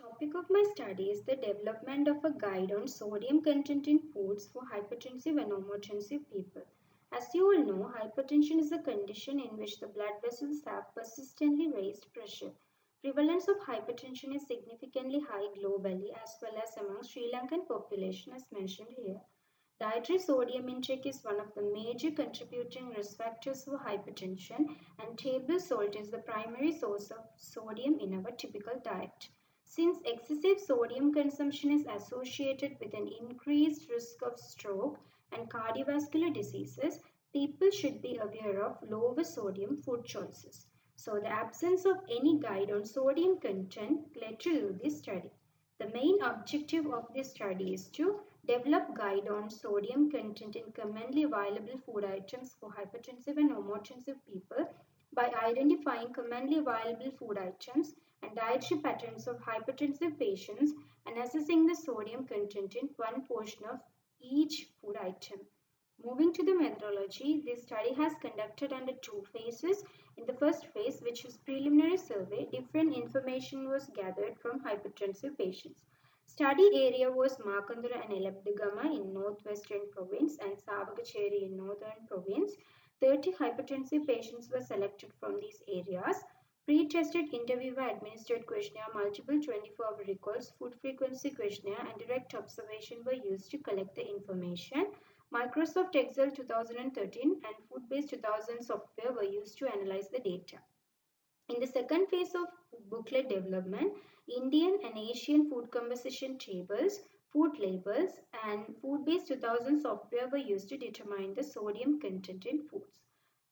Topic of my study is the development of a guide on sodium content in foods for hypertensive and normotensive people. As you all know, hypertension is a condition in which the blood vessels have persistently raised pressure. Prevalence of hypertension is significantly high globally as well as among Sri Lankan population as mentioned here. Dietary sodium intake is one of the major contributing risk factors for hypertension, and table salt is the primary source of sodium in our typical diet. Since excessive sodium consumption is associated with an increased risk of stroke and cardiovascular diseases, people should be aware of lower sodium food choices. So, the absence of any guide on sodium content led to this study. The main objective of this study is to develop guide on sodium content in commonly available food items for hypertensive and normotensive people by identifying commonly available food items and dietary patterns of hypertensive patients and assessing the sodium content in one portion of each food item. Moving to the methodology, this study has conducted under two phases. In the first phase, which is preliminary survey, different information was gathered from hypertensive patients. Study area was Markandura and Elabdugama in northwestern province and Savagacheri in northern province. 30 hypertensive patients were selected from these areas. Pre-tested interviewer administered questionnaire, multiple 24-hour recalls, food frequency questionnaire and direct observation were used to collect the information. Microsoft Excel 2013 and Food-based 2000 software were used to analyze the data. In the second phase of booklet development, Indian and Asian food composition tables, food labels, and Food-based 2000 software were used to determine the sodium content in foods.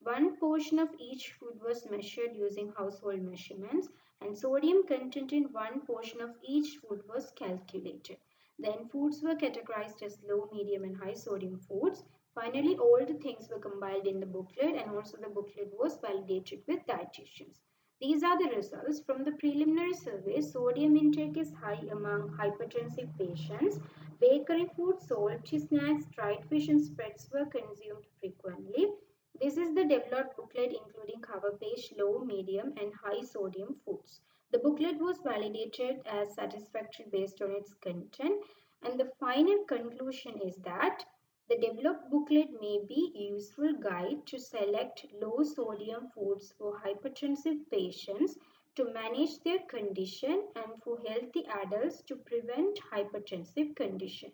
One portion of each food was measured using household measurements, and sodium content in one portion of each food was calculated. Then foods were categorized as low, medium and high sodium foods. Finally, all the things were compiled in the booklet and also the booklet was validated with dietitians. These are the results from the preliminary survey. Sodium intake is high among hypertensive patients. Bakery food, salty snacks, dried fish and spreads were consumed frequently. This is the developed booklet including cover page, low, medium and high sodium foods. The booklet was validated as satisfactory based on its content, and the final conclusion is that the developed booklet may be a useful guide to select low sodium foods for hypertensive patients to manage their condition and for healthy adults to prevent hypertensive condition.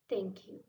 Thank you.